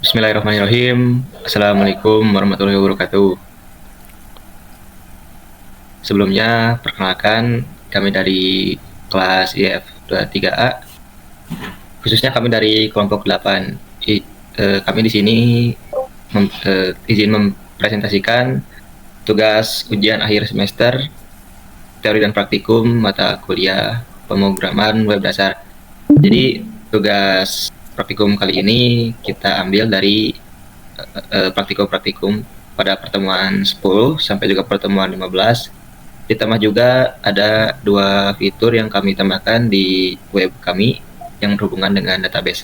Bismillahirrahmanirrahim. Assalamualaikum warahmatullahi wabarakatuh. Sebelumnya, perkenalkan kami dari kelas IF 23A, khususnya kami dari kelompok 8. Kami di sini izin mempresentasikan tugas ujian akhir semester teori dan praktikum mata kuliah pemrograman web dasar. Jadi tugas praktikum kali ini kita ambil dari praktikum pada pertemuan 10 sampai juga pertemuan 15. Ditambah juga ada 2 fitur yang kami tambahkan di web kami yang berhubungan dengan database.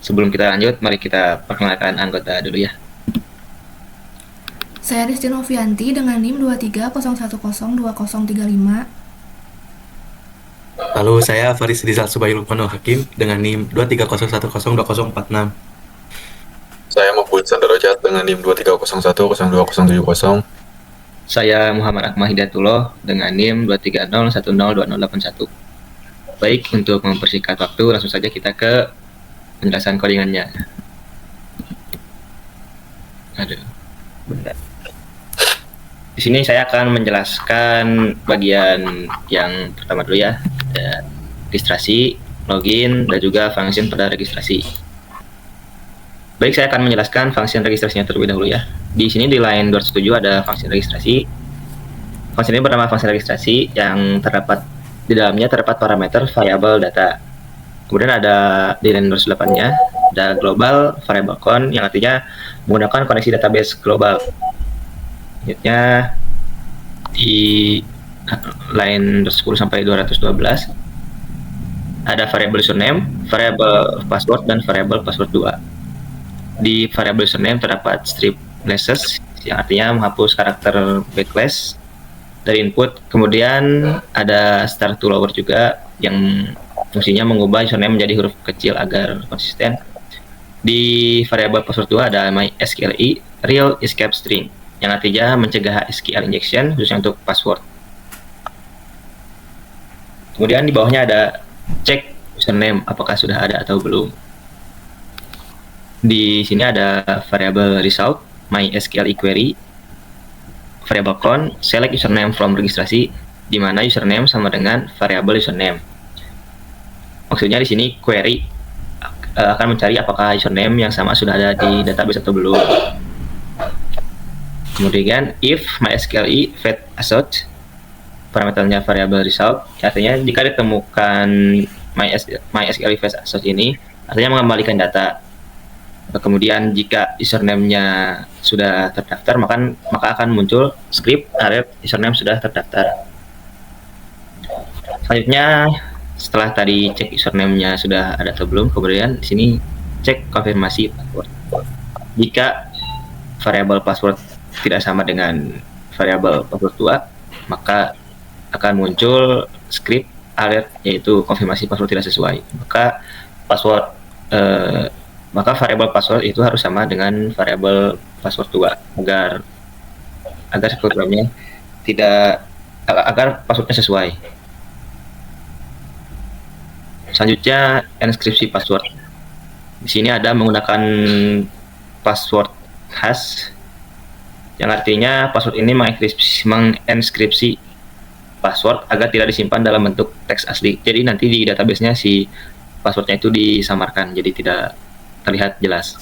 Sebelum kita lanjut, mari kita perkenalkan anggota dulu ya. Saya Risti Novianti dengan NIM 2301020035. Lalu saya Faris Rizal Subail Lukmanul Hakim dengan NIM 2301102046. Saya Mubud Sandarojat dengan NIM 2301020070. Saya Muhammad Akmal Hidayatullah dengan NIM 230102081. Baik, untuk mempersingkat waktu, langsung saja kita ke penjelasan codingannya. Bentar. Di sini saya akan menjelaskan bagian yang pertama dulu ya, registrasi, login, dan juga function pada registrasi. Baik, saya akan menjelaskan function registrasinya terlebih dahulu ya. Di sini di line 207 ada function registrasi. Function ini bernama function registrasi yang di dalamnya terdapat parameter variabel data. Kemudian ada di line 208-nya ada global variable count yang artinya menggunakan koneksi database global. Selanjutnya di line 10 sampai 212 ada variable username, variable password, dan variable password 2. Di variable username terdapat strip classes yang artinya menghapus karakter backslash dari input. Kemudian ada start to lower juga yang fungsinya mengubah username menjadi huruf kecil agar konsisten. Di variable password 2 ada MySQLi real escape string yang artinya mencegah SQL injection khususnya untuk password. Kemudian di bawahnya ada cek username apakah sudah ada atau belum. Di sini ada variable result, MySQLi query, variable count, select username from registrasi, di mana username sama dengan variable username. Maksudnya di sini query akan mencari apakah username yang sama sudah ada di database atau belum. Kemudian if MySQLi fetch assert, parameternya variable result, artinya jika ditemukan MySQLi fetch assert ini artinya mengembalikan data. Kemudian jika username-nya sudah terdaftar maka akan muncul script alert username sudah terdaftar. Selanjutnya setelah tadi cek username-nya sudah ada atau belum, kemudian di sini cek konfirmasi password. Jika variabel password tidak sama dengan variabel password 2, maka akan muncul script alert yaitu konfirmasi password tidak sesuai. Maka variabel password itu harus sama dengan variabel password 2 agar programnya agar passwordnya sesuai. Selanjutnya enkripsi password. Di sini ada menggunakan password hash yang artinya password ini mengenkripsi password agar tidak disimpan dalam bentuk teks asli. Jadi nanti di database-nya si passwordnya itu disamarkan, jadi tidak terlihat jelas.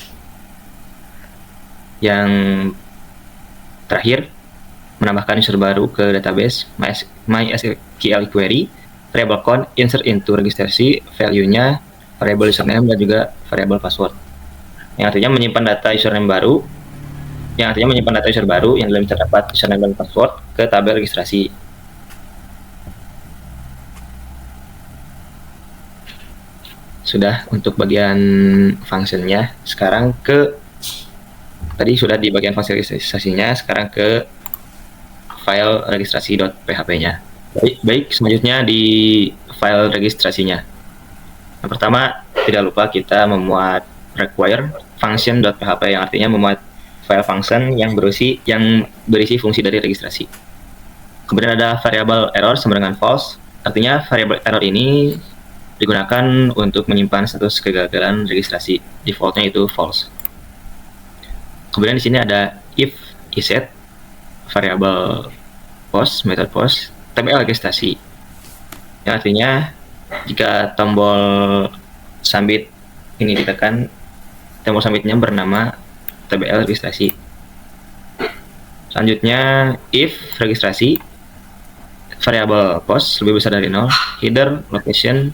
Yang terakhir, menambahkan user baru ke database MySQL query, variable count, insert into registrasi, value-nya variable username dan juga variable password. Yang artinya menyimpan data username baru yang dalam terdapat username dan password ke tabel registrasi. Sudah untuk bagian functionnya. Sekarang tadi sudah di bagian function registrasinya, sekarang ke file registrasi.php-nya. Baik, selanjutnya di file registrasinya. Yang pertama, tidak lupa kita memuat require function.php yang artinya memuat file function yang berisi fungsi dari registrasi. Kemudian ada variable error sama dengan false, artinya variable error ini digunakan untuk menyimpan status kegagalan registrasi. Defaultnya itu false. Kemudian di sini ada if iset, variabel post, metode post, TBL registrasi. Yang artinya jika tombol submit ini ditekan, tombol submitnya bernama TBL registrasi. Selanjutnya if registrasi, variabel post lebih besar dari 0, header, location,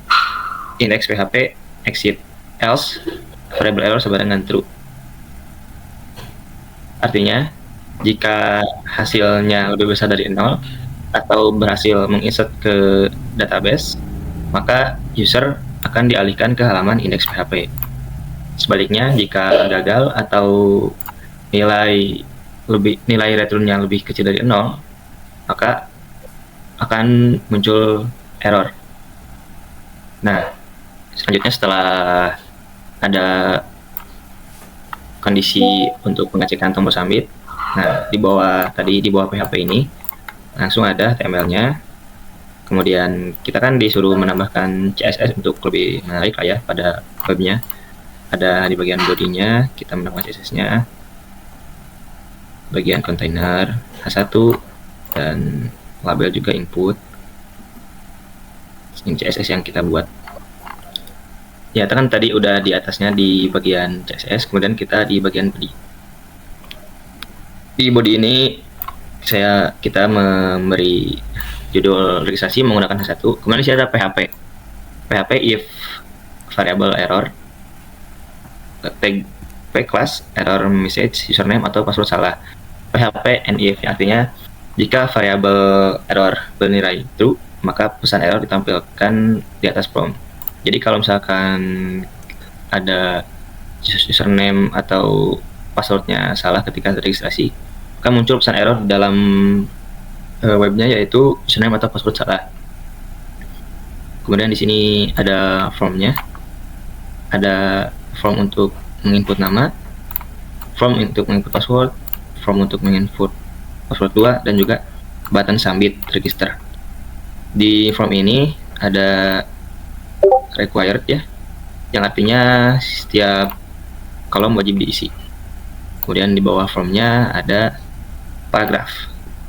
index PHP, exit, else, variabel error sama dengan true. Artinya, jika hasilnya lebih besar dari 0 atau berhasil menginsert ke database, maka user akan dialihkan ke halaman index PHP. Sebaliknya, jika gagal atau nilai returnnya lebih kecil dari 0, maka akan muncul error. Nah, selanjutnya setelah ada kondisi untuk pengecekan tombol submit, nah di bawah PHP ini langsung ada HTML-nya. Kemudian kita kan disuruh menambahkan CSS untuk lebih menarik lah ya pada webnya. Ada di bagian bodinya kita menambahkan CSS-nya, bagian kontainer H1 dan label juga input. Ini CSS yang kita buat. Ya, kan tadi udah di atasnya di bagian CSS, kemudian kita di bagian body. Di body ini kita memberi judul registrasi menggunakan H1. Kemudian di sini ada PHP if variable error, tag class error message username atau password salah. PHP and if artinya jika variabel error bernilai true, maka pesan error ditampilkan di atas prompt. Jadi kalau misalkan ada username atau passwordnya salah ketika registrasi, maka muncul pesan error dalam webnya, yaitu username atau password salah. Kemudian di sini ada formnya, ada form untuk menginput nama, form untuk menginput password, form untuk menginput password 2, dan juga button submit register. Di form ini ada required ya, yang artinya setiap kolom wajib diisi. Kemudian di bawah formnya ada paragraf.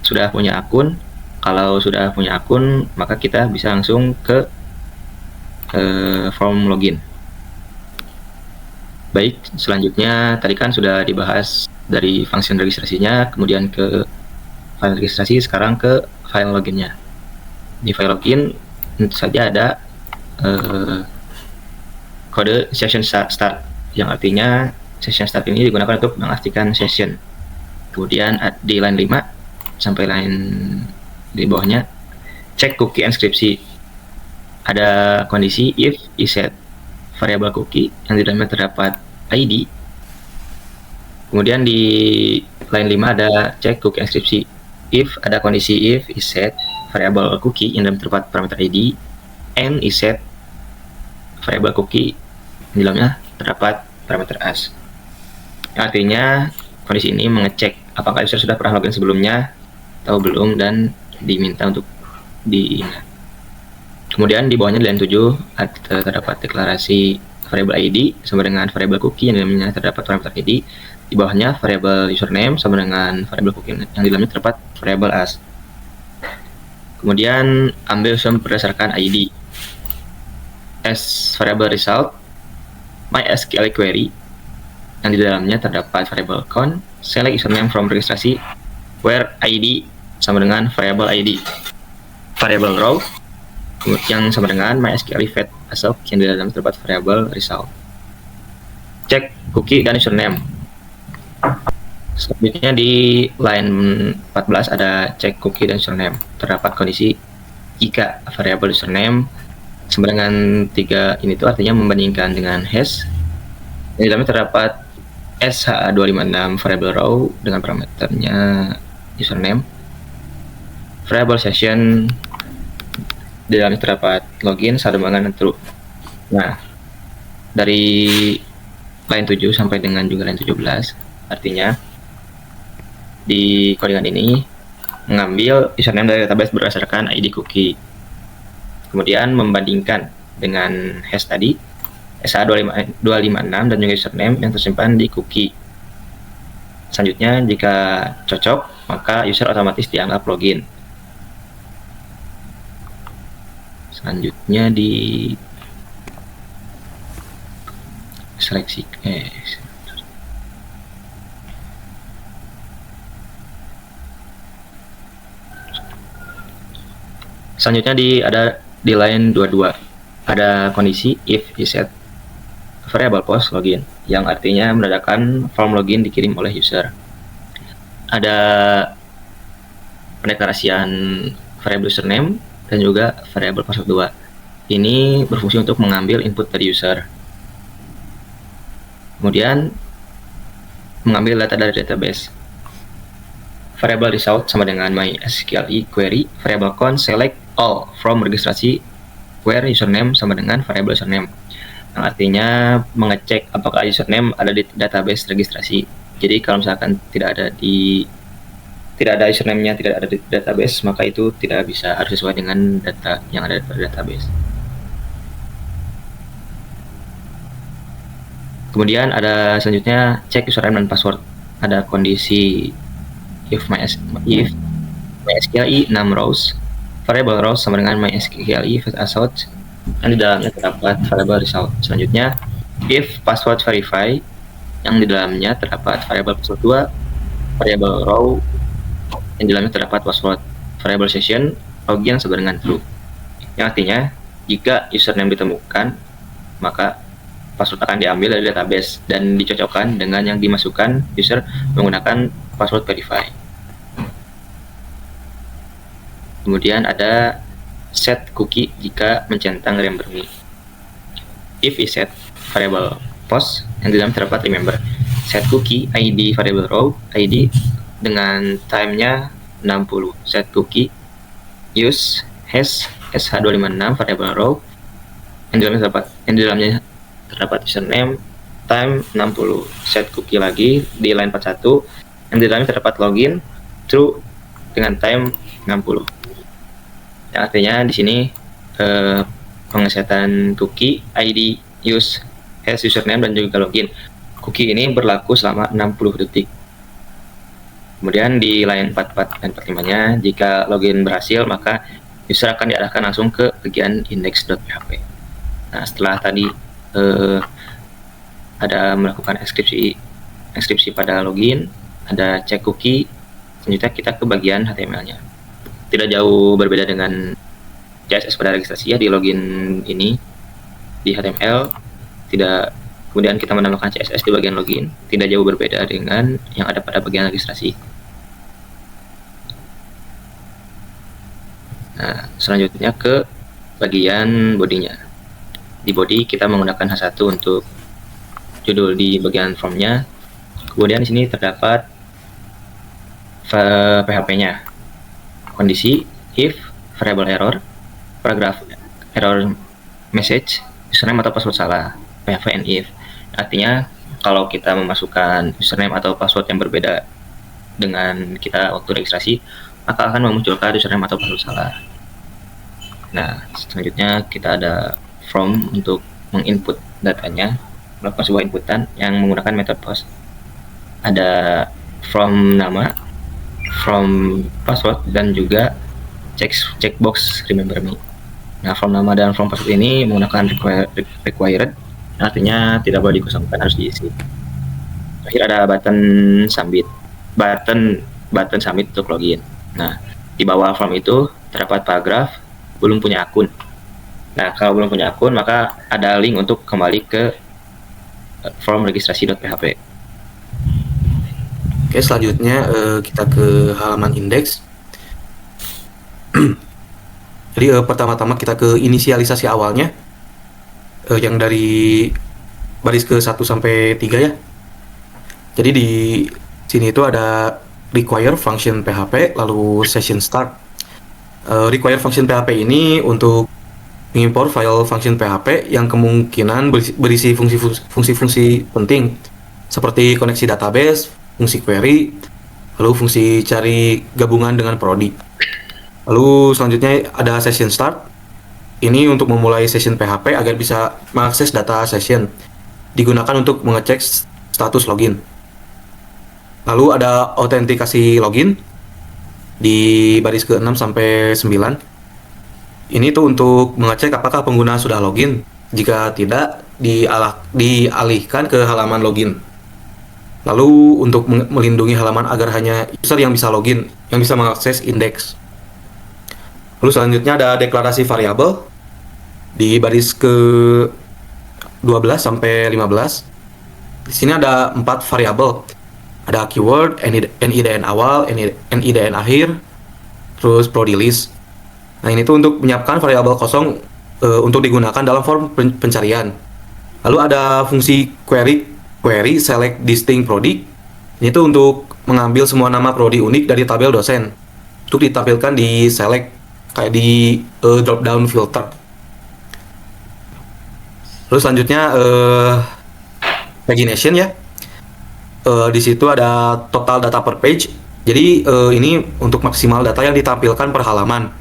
Sudah punya akun? Kalau sudah punya akun, maka kita bisa langsung ke form login. Baik, selanjutnya tadi kan sudah dibahas dari function registrasinya, kemudian ke file registrasi, sekarang ke file loginnya. Di file login tentu saja ada kode session start, yang artinya session start ini digunakan untuk mengaktifkan session. Kemudian di line 5 sampai line di bawahnya cek cookie inskripsi. Ada kondisi if iset variabel cookie yang di dalamnya terdapat ID. Kemudian di line 5 ada cek cookie inskripsi. If ada kondisi if iset variabel cookie yang dalamnya terdapat parameter ID and iset variabel cookie di dalamnya terdapat parameter as. Artinya kondisi ini mengecek apakah user sudah pernah login sebelumnya atau belum dan diminta untuk diingat. Kemudian di bawahnya di line 7 terdapat deklarasi variabel ID sama dengan variabel cookie yang di dalamnya terdapat parameter ID. Di bawahnya variabel username sama dengan variabel cookie yang di dalamnya terdapat variabel as. Kemudian ambil sum berdasarkan ID. As variabel result MySQL query yang di dalamnya terdapat variabel count, select username from registrasi where ID sama dengan variabel ID, variabel row yang sama dengan MySQL fetch assoc yang di dalamnya terdapat variabel result. Cek cookie dan username. Selanjutnya di line 14 ada cek cookie dan username. Terdapat kondisi jika variabel username sama dengan 3 ini tuh artinya membandingkan dengan hash yang di dalamnya terdapat SH256 variabel row dengan parameternya username, variabel session di dalamnya terdapat login sama dengan true. Nah, dari line 7 sampai dengan juga line 17 artinya di codingan ini mengambil username dari database berdasarkan ID cookie, kemudian membandingkan dengan hash tadi SH256 dan juga username yang tersimpan di cookie. Selanjutnya, jika cocok, maka user otomatis dianggap login. Selanjutnya di seleksi selanjutnya ada di line 22 ada kondisi if is set variable post login yang artinya menandakan form login dikirim oleh user. Ada pendeklarasian variable username dan juga variable password 2. Ini berfungsi untuk mengambil input dari user. Kemudian mengambil data dari database. Variable result sama dengan MySQL query, variable const select all from registrasi where username sama dengan variable username. Yang artinya mengecek apakah username ada di database registrasi. Jadi kalau misalkan tidak ada username-nya tidak ada di database, maka itu tidak bisa, harus sesuai dengan data yang ada di database. Kemudian ada selanjutnya cek username dan password. Ada kondisi if MySQL 6 rows, variable rows sama dengan MySQL first assault, dan di dalamnya terdapat variable result. Selanjutnya if password verify, yang di dalamnya terdapat variable password 2, variable row yang di dalamnya terdapat password, variable session, login sama dengan true. Yang artinya jika username ditemukan, maka password akan diambil dari database dan dicocokkan dengan yang dimasukkan user menggunakan password verify. Kemudian ada set cookie jika mencentang remember me. If is set variable post yang di dalam terdapat remember. Set cookie ID variable row ID dengan time-nya 60. Set cookie use hash sh256 variable row yang di dalamnya terdapat username time 60. Set cookie lagi di line 41 yang di dalamnya terdapat login true dengan time 60. Yang artinya di sini pengesetan cookie ID use hash username dan juga login. Cookie ini berlaku selama 60 detik. Kemudian di line 44 dan 45-nya, jika login berhasil, maka user akan diarahkan langsung ke bagian index.php. Nah, setelah tadi ada melakukan ekskripsi pada login, ada cek cookie, selanjutnya kita ke bagian HTML-nya. Tidak jauh berbeda dengan CSS pada registrasi ya, di login ini di HTML, kemudian kita menambahkan CSS di bagian login, tidak jauh berbeda dengan yang ada pada bagian registrasi. Nah, selanjutnya ke bagian bodinya. Di body kita menggunakan H1 untuk judul di bagian formnya. Kemudian di sini terdapat PHP-nya. Kondisi if variable error, paragraph error message, username atau password salah, PHP and if. Artinya kalau kita memasukkan username atau password yang berbeda dengan kita waktu registrasi, maka akan memunculkan username atau password salah. Nah, selanjutnya kita ada from untuk menginput datanya, melakukan sebuah inputan yang menggunakan metode post. Ada from nama, from password, dan juga checkbox remember me. Nah, from nama dan from password ini menggunakan required, artinya tidak boleh dikosongkan, harus diisi. Terakhir ada button submit, button submit untuk login. Nah, di bawah form itu terdapat paragraf belum punya akun. Nah, kalau belum punya akun, maka ada link untuk kembali ke form registrasi.php. Oke, selanjutnya kita ke halaman indeks. Jadi pertama-tama kita ke inisialisasi awalnya, yang dari baris ke 1 sampai 3 ya. Jadi di sini itu ada require function PHP, lalu session start. Require function PHP ini untuk mengimpor file function PHP yang kemungkinan berisi fungsi-fungsi penting seperti koneksi database, fungsi query, lalu fungsi cari gabungan dengan prodi. Lalu selanjutnya ada session start. Ini untuk memulai session PHP agar bisa mengakses data session. Digunakan untuk mengecek status login. Lalu ada autentikasi login di baris ke-6 sampai 9. Ini tuh untuk mengecek apakah pengguna sudah login. Jika tidak, dialihkan ke halaman login. Lalu untuk melindungi halaman agar hanya user yang bisa login, yang bisa mengakses indeks. Lalu selanjutnya ada deklarasi variabel di baris ke 12 sampai 15. Di sini ada 4 variabel. Ada keyword, NIDN awal, NIDN akhir, terus prodi list. Nah, ini tuh untuk menyiapkan variabel kosong untuk digunakan dalam form pencarian. Lalu ada fungsi query select distinct prodi. Ini tuh untuk mengambil semua nama prodi unik dari tabel dosen untuk ditampilkan di select kayak di drop down filter. Lalu selanjutnya pagination ya. Di situ ada total data per page. Jadi ini untuk maksimal data yang ditampilkan per halaman.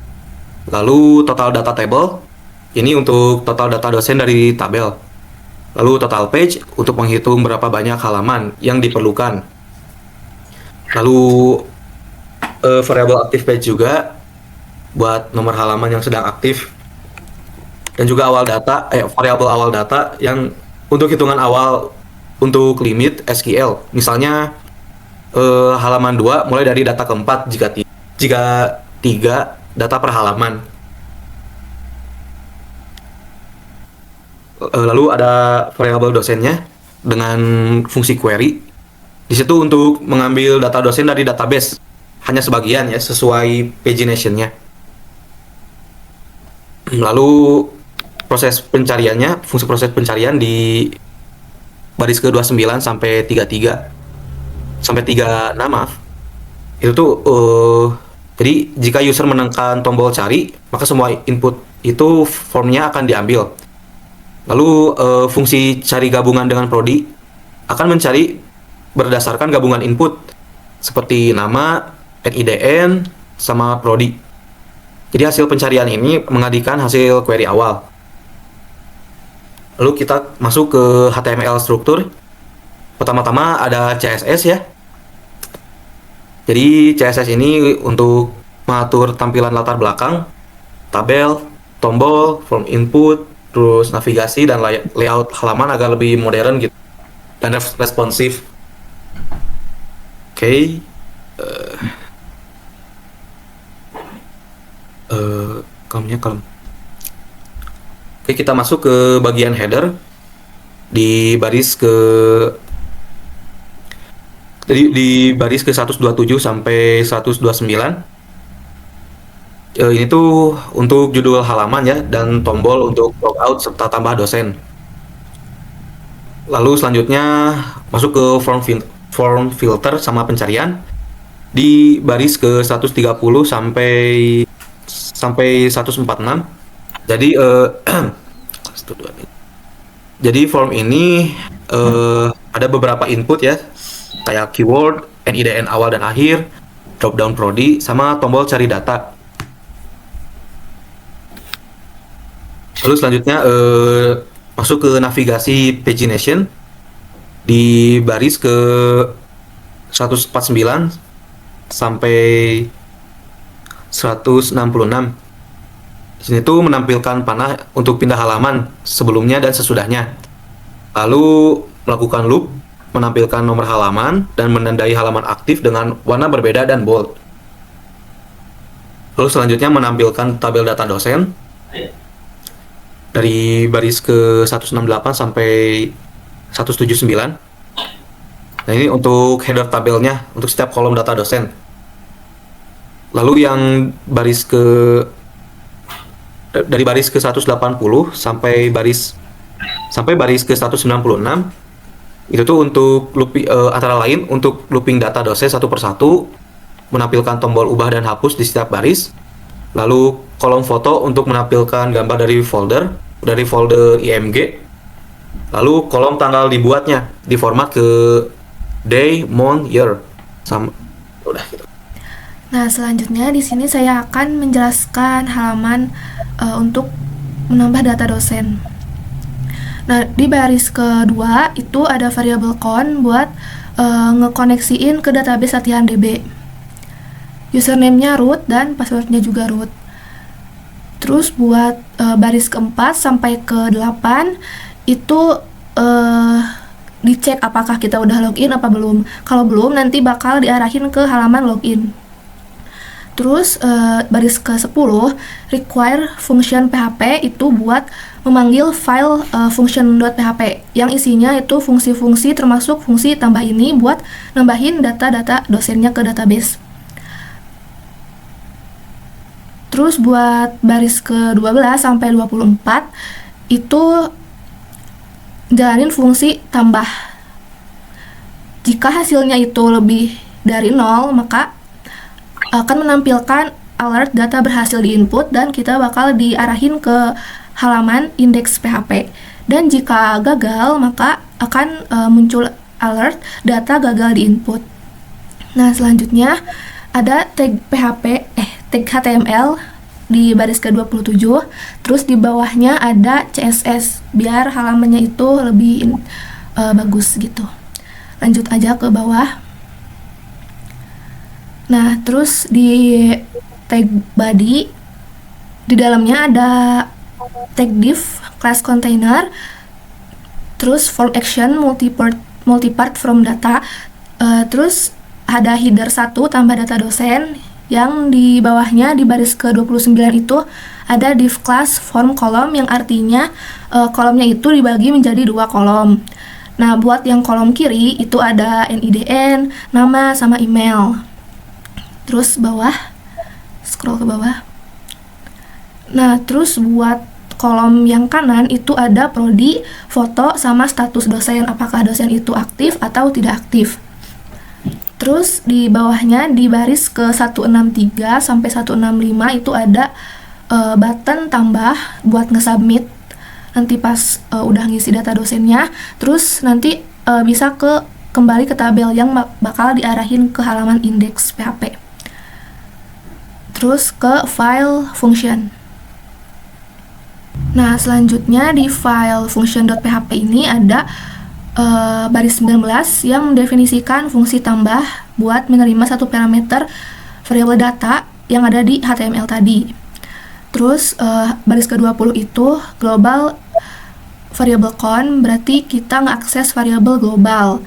Lalu total data table, ini untuk total data dosen dari tabel. Lalu total page untuk menghitung berapa banyak halaman yang diperlukan. Lalu variable active page juga buat nomor halaman yang sedang aktif. Dan juga variable awal data yang untuk hitungan awal untuk limit SQL. Misalnya halaman 2 mulai dari data keempat jika 3 data per halaman. Lalu ada variabel dosennya dengan fungsi query. Di situ untuk mengambil data dosen dari database, hanya sebagian ya sesuai pagination-nya. Lalu proses pencariannya, fungsi proses pencarian di baris ke-29 sampai 33 sampai 36 maaf. Itu tuh jadi jika user menekan tombol cari, maka semua input itu formnya akan diambil. Lalu fungsi cari gabungan dengan prodi akan mencari berdasarkan gabungan input seperti nama, NIDN, sama prodi. Jadi hasil pencarian ini menggantikan hasil query awal. Lalu kita masuk ke HTML struktur. Pertama-tama ada CSS ya. Jadi CSS ini untuk mengatur tampilan latar belakang, tabel, tombol, form input, terus navigasi dan layout halaman agar lebih modern gitu dan responsif. Oke. Kalem. Oke, kita masuk ke bagian header di baris ke ke 127 sampai 129. Ini tuh untuk judul halaman ya dan tombol untuk logout serta tambah dosen. Lalu selanjutnya masuk ke form filter sama pencarian di baris ke 130 sampai 146. Jadi jadi form ini ada beberapa input ya, kayak keyword, NIDN awal dan akhir, drop down prodi, sama tombol cari data. Lalu selanjutnya masuk ke navigasi pagination di baris ke 149 sampai 166. Di sini tuh menampilkan panah untuk pindah halaman sebelumnya dan sesudahnya. Lalu melakukan loop, menampilkan nomor halaman dan menandai halaman aktif dengan warna berbeda dan bold. Lalu selanjutnya menampilkan tabel data dosen dari baris ke 168 sampai 179. Nah, ini untuk header tabelnya untuk setiap kolom data dosen. Lalu yang dari baris ke 180 sampai baris ke 196 itu tuh untuk antara lain untuk looping data dosen satu persatu, menampilkan tombol ubah dan hapus di setiap baris. Lalu kolom foto untuk menampilkan gambar dari folder IMG. Lalu kolom tanggal dibuatnya di format ke day, month, year. Sama udah gitu. Nah, selanjutnya di sini saya akan menjelaskan halaman untuk menambah data dosen. Nah, di baris kedua itu ada variabel con buat ngekoneksiin ke database latihan DB. Username-nya root dan password-nya juga root. Terus buat baris keempat sampai ke 8 itu dicek apakah kita udah login apa belum. Kalau belum, nanti bakal diarahin ke halaman login. Terus baris ke-10 require function PHP itu buat memanggil file function.php yang isinya itu fungsi-fungsi termasuk fungsi tambah ini buat nambahin data-data dosennya ke database. Terus buat baris ke-12 sampai 24 itu jalanin fungsi tambah. Jika hasilnya itu lebih dari 0, maka akan menampilkan alert data berhasil diinput dan kita bakal diarahin ke halaman indeks PHP. Dan jika gagal, maka akan muncul alert data gagal diinput. Nah, selanjutnya ada tag PHP, tag HTML di baris ke-27, terus di bawahnya ada CSS biar halamannya itu lebih bagus gitu. Lanjut aja ke bawah. Nah, terus di tag body di dalamnya ada tag div, class container, terus form action, multipart from data, terus ada header 1 tambah data dosen, yang di bawahnya di baris ke-29 itu ada div class form kolom yang artinya kolomnya itu dibagi menjadi 2 kolom. Nah, buat yang kolom kiri itu ada NIDN, nama sama email. Terus scroll ke bawah. Nah, terus buat kolom yang kanan itu ada prodi, foto, sama status dosen, apakah dosen itu aktif atau tidak aktif. Terus di bawahnya di baris ke 163 sampai 165 itu ada button tambah buat nge-submit nanti pas udah ngisi data dosennya. Terus nanti bisa kembali ke tabel yang bakal diarahin ke halaman indeks PHP. Terus ke file function. Nah, selanjutnya di file function.php ini ada baris 19 yang mendefinisikan fungsi tambah buat menerima satu parameter variabel data yang ada di HTML tadi. Terus baris ke-20 itu global variable con, berarti kita ngeakses variabel global.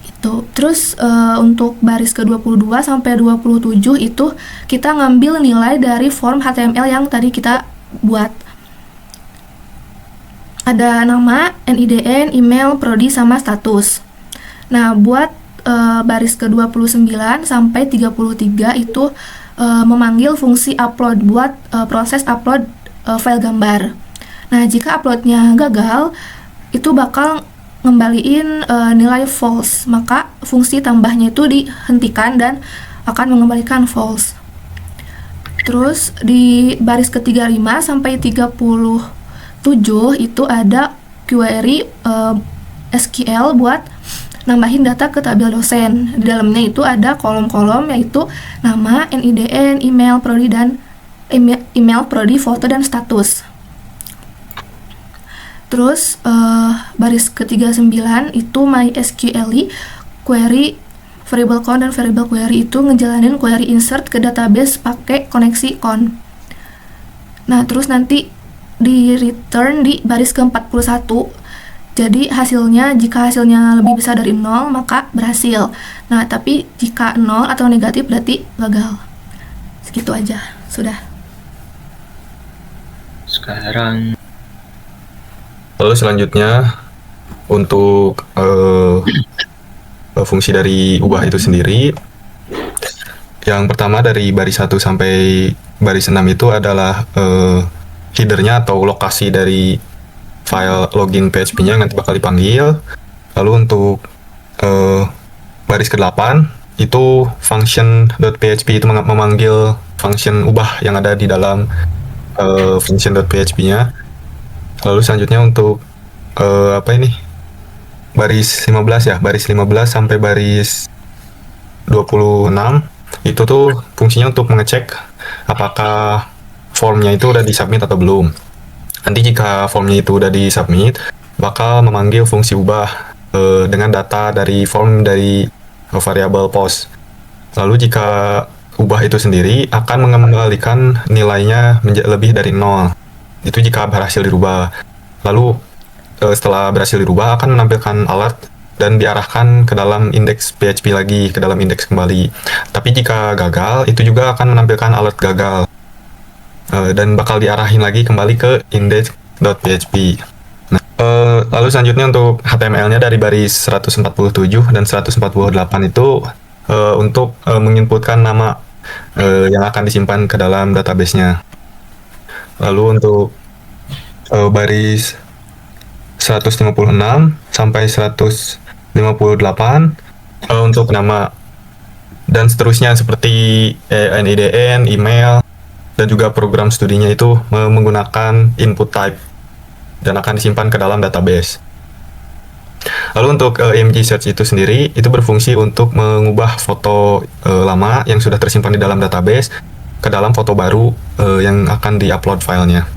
Itu. Terus untuk baris ke-22 sampai 27 itu kita ngambil nilai dari form HTML yang tadi kita buat. Ada nama, NIDN, email, prodi, sama status. Nah, buat baris ke-29 sampai 33 itu memanggil fungsi upload buat proses upload file gambar. Nah, jika uploadnya gagal, itu bakal ngembaliin nilai false, maka fungsi tambahnya itu dihentikan dan akan mengembalikan false. Terus di baris ke-35 sampai 37 itu ada query SQL buat nambahin data ke tabel dosen. Di dalamnya itu ada kolom-kolom yaitu nama, NIDN, email, prodi, dan email, prodi, foto, dan status. Terus baris ke-39 itu MySQL query variable con dan variable query itu ngejalanin query insert ke database pakai koneksi con. Nah, terus nanti di return di baris ke-41. Jadi jika hasilnya lebih besar dari 0 maka berhasil. Nah, tapi jika 0 atau negatif berarti gagal. Segitu aja, sudah. Sekarang Lalu selanjutnya untuk fungsi dari ubah itu sendiri, yang pertama dari baris 1 sampai baris 6 itu adalah headernya atau lokasi dari file login PHP-nya yang nanti bakal dipanggil. Lalu untuk baris ke-8 itu function.php itu memanggil function ubah yang ada di dalam function.php-nya. Lalu selanjutnya untuk baris 15 ya, baris 15 sampai baris 26 itu tuh fungsinya untuk mengecek apakah formnya itu udah disubmit atau belum. Nanti jika formnya itu udah disubmit, bakal memanggil fungsi ubah dengan data dari form dari variabel post. Lalu jika ubah itu sendiri akan mengembalikan nilainya lebih dari 0. Itu jika berhasil dirubah. Lalu setelah berhasil dirubah akan menampilkan alert dan diarahkan ke dalam indeks PHP lagi, ke dalam indeks kembali. Tapi jika gagal, itu juga akan menampilkan alert gagal. Dan bakal diarahin lagi kembali ke index.php. Nah, lalu selanjutnya untuk HTML-nya dari baris 147 dan 148 itu untuk menginputkan nama yang akan disimpan ke dalam database-nya. Lalu untuk baris 156 sampai 158 untuk nama dan seterusnya seperti NIDN, email, dan juga program studinya itu menggunakan input type dan akan disimpan ke dalam database. Lalu untuk img search itu sendiri itu berfungsi untuk mengubah foto lama yang sudah tersimpan di dalam database ke dalam foto baru yang akan diupload filenya.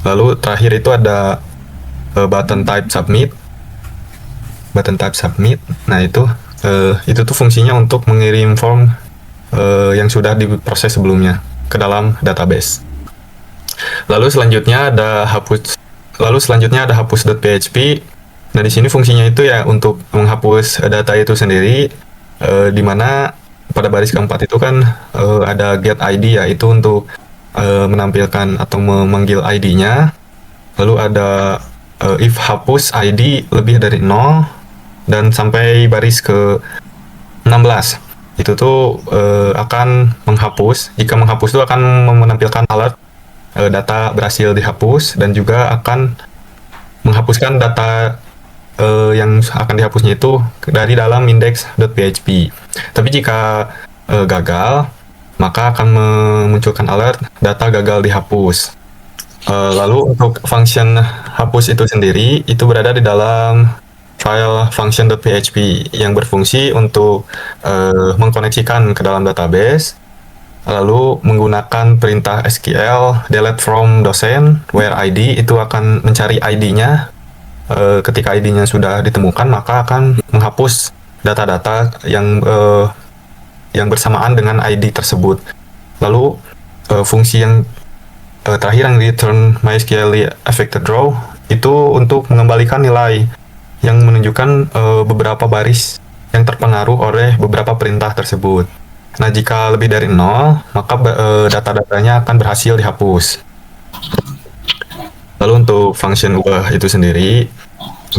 Lalu terakhir itu ada button type submit. Nah itu tuh fungsinya untuk mengirim form yang sudah diproses sebelumnya ke dalam database. Lalu selanjutnya ada hapus.php. Nah di sini fungsinya itu ya untuk menghapus data itu sendiri, di mana pada baris keempat itu kan ada get ID ya, itu untuk menampilkan atau memanggil ID-nya. Lalu ada if hapus ID lebih dari 0 dan sampai baris ke 16. Itu tuh akan menghapus. Jika menghapus itu akan menampilkan alert data berhasil dihapus dan juga akan menghapuskan data yang akan dihapusnya itu dari dalam index.php. Tapi jika gagal, maka akan memunculkan alert data gagal dihapus. Lalu untuk function hapus itu sendiri itu berada di dalam file function.php yang berfungsi untuk mengkoneksikan ke dalam database, lalu menggunakan perintah SQL delete from domain where ID itu akan mencari ID-nya. Ketika ID-nya sudah ditemukan, maka akan menghapus data-data yang bersamaan dengan ID tersebut. Lalu fungsi yang terakhir yang return MySQL affected row itu untuk mengembalikan nilai yang menunjukkan beberapa baris yang terpengaruh oleh beberapa perintah tersebut. Nah, jika lebih dari 0, maka data-datanya akan berhasil dihapus. Lalu untuk function ubah itu sendiri,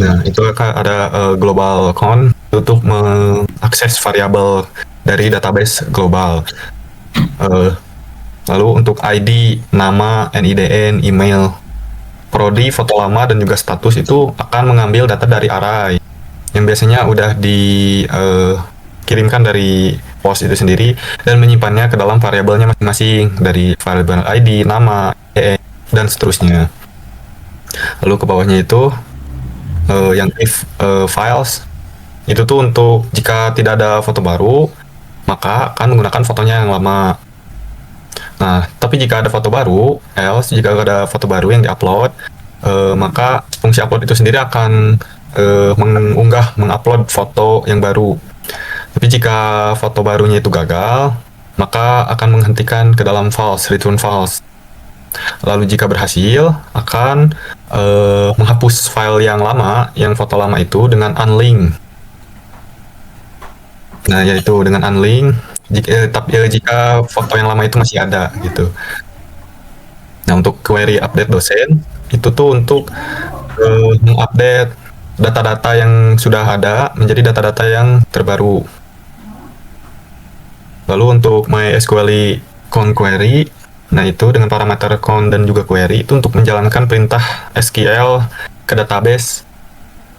nah itu akan ada global count untuk mengakses variabel dari database global. Lalu untuk ID, nama, NIDN, email, prodi, foto lama, dan juga status itu akan mengambil data dari array yang biasanya udah dikirimkan dari post itu sendiri dan menyimpannya ke dalam variabelnya masing-masing dari variabel ID, nama, NIDN, dan seterusnya. Lalu ke bawahnya itu yang if files itu tuh untuk jika tidak ada foto baru maka akan menggunakan fotonya yang lama. Nah, tapi jika ada foto baru, else jika ada foto baru yang diupload, maka fungsi upload itu sendiri akan mengupload foto yang baru. Tapi jika foto barunya itu gagal, maka akan menghentikan ke dalam false, return false. Lalu jika berhasil, akan menghapus file yang lama, yang foto lama itu dengan unlink. Nah, yaitu dengan unlink, jika foto yang lama itu masih ada gitu. Nah, untuk query update dosen, itu tuh untuk mengupdate data-data yang sudah ada menjadi data-data yang terbaru. Lalu untuk MySQL count query, nah itu dengan parameter count dan juga query itu untuk menjalankan perintah SQL ke database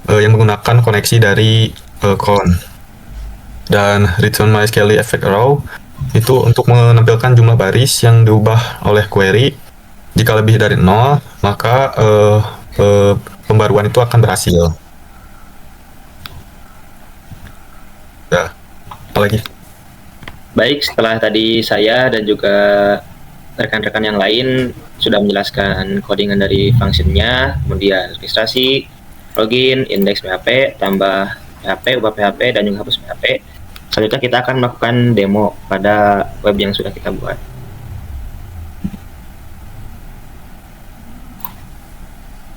yang menggunakan koneksi dari count. Dan return MySQL effect row itu untuk menampilkan jumlah baris yang diubah oleh query. Jika lebih dari 0, maka pembaruan itu akan berhasil. Ya, apalagi? Baik, setelah tadi saya dan juga rekan-rekan yang lain sudah menjelaskan codingan dari functionnya, kemudian registrasi, login, indeks PHP, tambah PHP, ubah PHP, dan juga hapus PHP. Selanjutnya kita akan melakukan demo pada web yang sudah kita buat.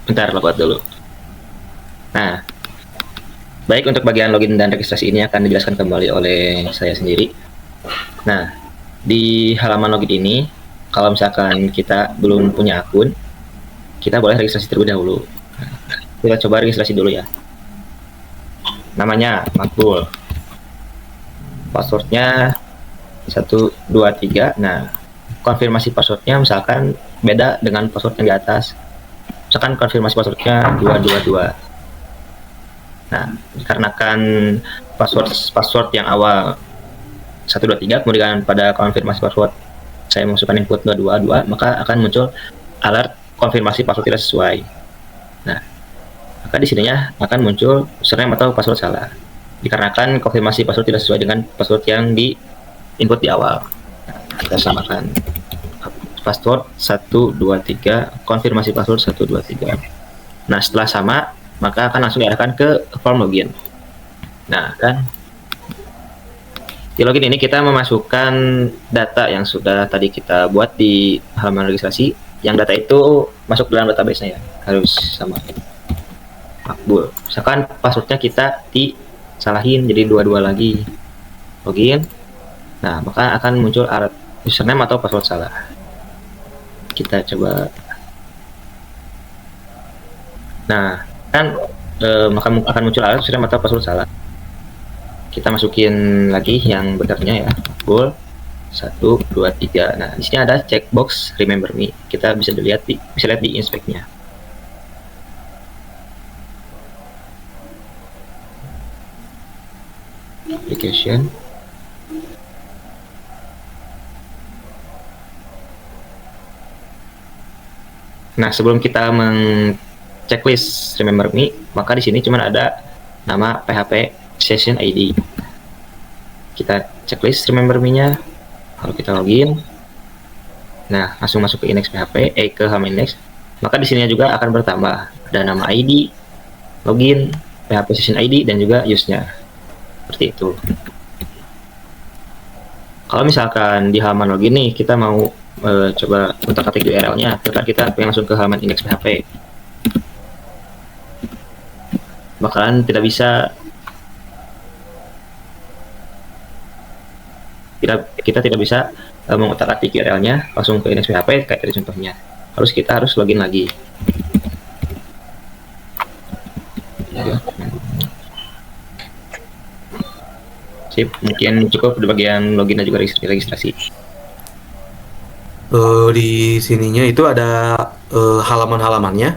Bentar, buat dulu. Nah, baik, untuk bagian login dan registrasi ini akan dijelaskan kembali oleh saya sendiri. Nah, di halaman login ini, kalau misalkan kita belum punya akun, kita boleh registrasi terlebih dahulu. Kita coba registrasi dulu ya. Namanya Makbul. Passwordnya 123. Nah, konfirmasi passwordnya misalkan beda dengan password yang di atas. Misalkan konfirmasi passwordnya 222. Nah, dikarenakan password yang awal 123, kemudian pada konfirmasi password saya masukkan input 222, maka akan muncul alert konfirmasi password tidak sesuai. Nah, maka di sininya akan muncul username atau password salah, dikarenakan konfirmasi password tidak sesuai dengan password yang di input di awal. Nah, kita samakan password 123, konfirmasi password 123. Nah, setelah sama, maka akan langsung diarahkan ke form login. Nah, kan di login ini kita memasukkan data yang sudah tadi kita buat di halaman registrasi. Yang data itu masuk dalam database-nya ya, harus sama Makbul. Misalkan passwordnya kita disalahin jadi 22 lagi. Login. Nah, maka akan muncul alert username atau password salah. Kita coba. Nah, kan maka akan muncul alert username atau password salah. Kita masukin lagi yang benarnya ya, Makbul 123. Nah, di sini ada checkbox remember me. Kita bisa lihat di inspect-nya. Application. Nah, sebelum kita checklist remember me, maka di sini cuma ada nama PHP session ID. Kita checklist remember me-nya. Kalau kita login, nah langsung masuk ke index PHP, ke halaman index, maka di sini juga akan bertambah ada nama ID, login, PHP session ID, dan juga use-nya. Seperti itu. Kalau misalkan di halaman login nih kita mau coba utak-atik URL-nya, kita pengen langsung ke halaman index PHP, bakalan tidak bisa. Kita tidak bisa mengutak-atik URL-nya langsung ke index PHP kayak tadi contohnya. Kita harus login lagi. Sip, mungkin cukup di bagian login dan juga registrasi. Di sininya itu ada halaman-halamannya.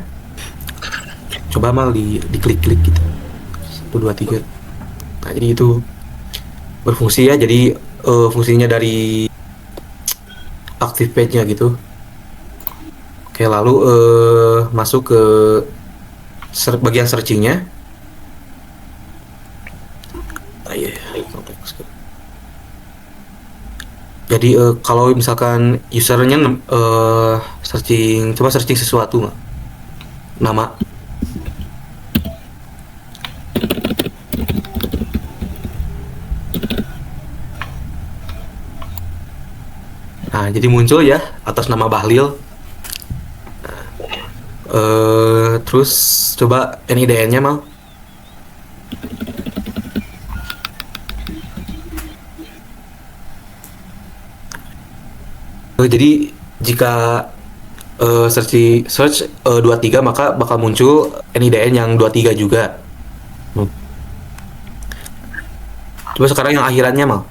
Coba mal diklik-klik gitu. 1 2 3. Nah, jadi itu berfungsi ya. Jadi fungsinya dari active page-nya gitu. Oke, lalu masuk ke bagian searching-nya. Jadi kalau misalkan usernya coba searching sesuatu, nama. Nah, jadi muncul ya atas nama Bahlil. Terus coba NIDN-nya mal. Jadi jika search 23 maka bakal muncul NIDN yang 23 juga. Coba sekarang yang akhirannya mal.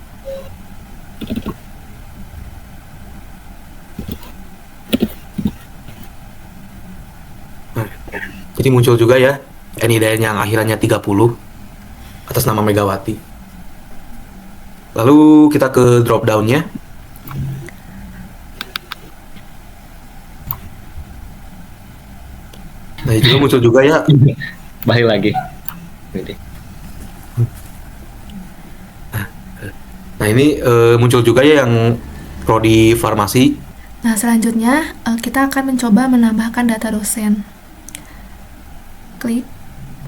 Jadi muncul juga ya NIDN yang akhirannya 30 atas nama Megawati. Lalu kita ke drop down-nya. Nah, itu muncul juga ya. Balik lagi. Nah, ini muncul juga ya yang prodi farmasi. Nah, selanjutnya kita akan mencoba menambahkan data dosen. Klik.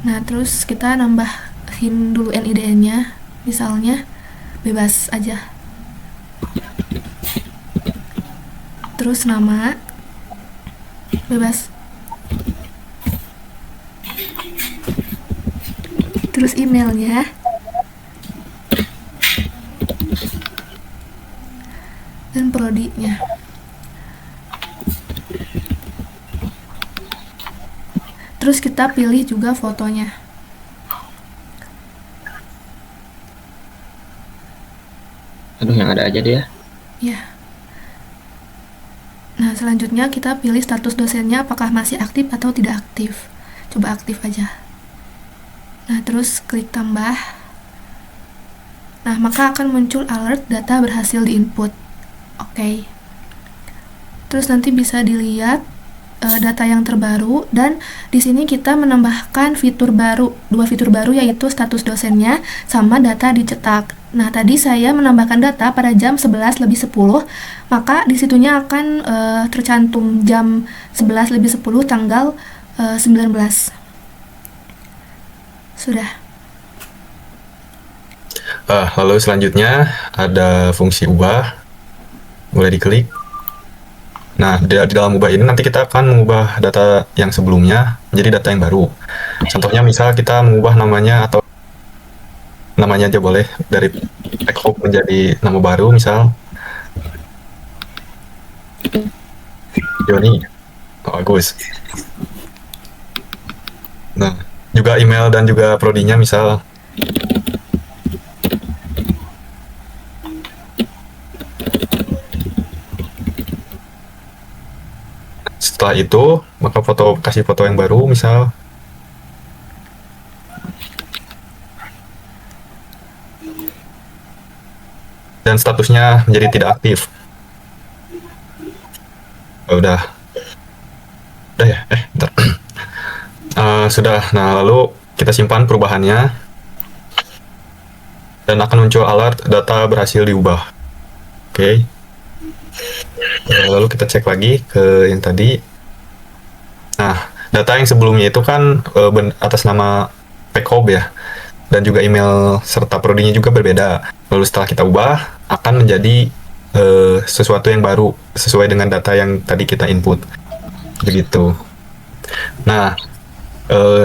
Nah, terus kita nambahin dulu NIDN-nya. Misalnya bebas aja. Terus nama bebas. Terus emailnya. Dan prodinya. Terus kita pilih juga fotonya. Aduh, yang ada aja deh ya. Ya. Nah, selanjutnya kita pilih status dosennya apakah masih aktif atau tidak aktif. Coba aktif aja. Nah, terus klik tambah. Nah, maka akan muncul alert data berhasil diinput. Oke. Terus nanti bisa dilihat data yang terbaru, dan di sini kita menambahkan fitur baru, 2 fitur baru, yaitu status dosennya sama data dicetak. Nah, tadi saya menambahkan data pada jam 11:10, maka di situnya akan tercantum jam 11:10 tanggal 19. Sudah. Lalu selanjutnya ada fungsi ubah, boleh diklik. Nah, di dalam ubah ini nanti kita akan mengubah data yang sebelumnya menjadi data yang baru. Contohnya misal kita mengubah namanya atau namanya aja boleh, dari Eko menjadi nama baru, misal Joni. Oh, bagus. Nah, juga email dan juga prodinya misal setelah itu maka kasih foto yang baru misal. Dan statusnya menjadi tidak aktif. Udah ya, bentar. Sudah. Nah, lalu kita simpan perubahannya dan akan muncul alert data berhasil diubah. Oke. Lalu kita cek lagi ke yang tadi. Nah, data yang sebelumnya itu kan atas nama Pekob ya, dan juga email serta prodinya juga berbeda. Lalu setelah kita ubah, akan menjadi sesuatu yang baru sesuai dengan data yang tadi kita input. Begitu. Nah,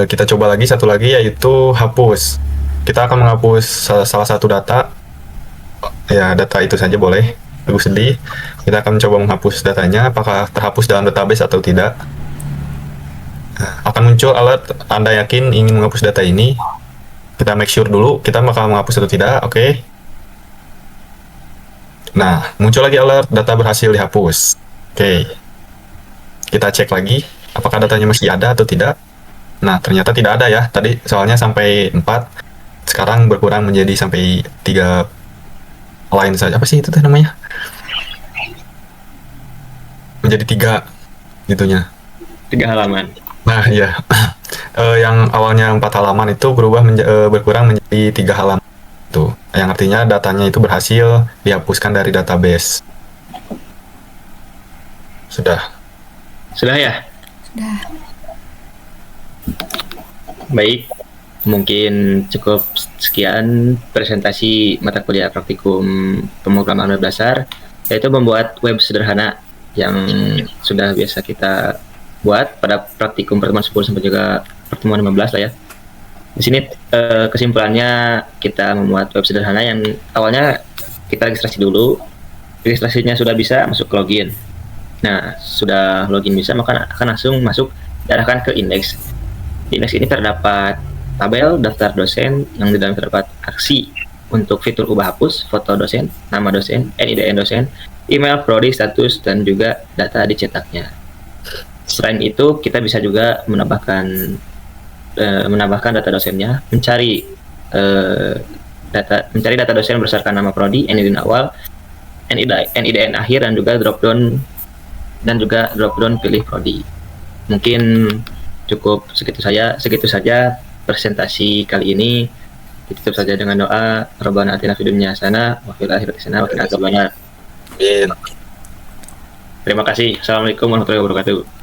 kita coba lagi satu lagi, yaitu hapus. Kita akan menghapus salah satu data. Ya, data itu saja boleh. Bagus sedih. Kita akan coba menghapus datanya, apakah terhapus dalam database atau tidak. Akan muncul alert, Anda yakin ingin menghapus data ini. Kita make sure dulu, kita bakal menghapus atau tidak. Oke. Nah, muncul lagi alert, data berhasil dihapus. Oke. Kita cek lagi, apakah datanya masih ada atau tidak. Nah, ternyata tidak ada ya. Tadi soalnya sampai 4, sekarang berkurang menjadi sampai 3 line saja. Apa sih itu namanya? Menjadi 3 gitunya. 3 halaman. Nah, ya. Yang awalnya 4 halaman itu berkurang menjadi 3 halaman. Tuh, yang artinya datanya itu berhasil dihapuskan dari database. Sudah. Sudah ya? Sudah. Baik. Mungkin cukup sekian presentasi mata kuliah praktikum pemrograman web dasar, yaitu membuat web sederhana yang sudah biasa kita buat pada praktikum pertemuan 10 sampai juga pertemuan 15 lah ya. Di sini kesimpulannya kita membuat web sederhana yang awalnya kita registrasi dulu. Registrasinya sudah bisa, masuk ke login. Nah, sudah login bisa, maka akan langsung masuk diarahkan ke indeks. Di indeks ini terdapat tabel daftar dosen yang di dalam terdapat aksi untuk fitur ubah hapus, foto dosen, nama dosen, NIDN dosen, email, prodi, status, dan juga data dicetaknya. Selain itu, kita bisa juga menambahkan data dosennya, mencari data dosen berdasarkan nama prodi, NIDN awal, NIDN akhir, dan juga drop down pilih prodi. Mungkin cukup segitu saja presentasi kali ini. Ditutup saja dengan doa, Rabbana atina fid dunya hasanah wa fil akhirati hasanah wa qina adzabannar. Amin. Terima kasih. Assalamualaikum warahmatullahi wabarakatuh.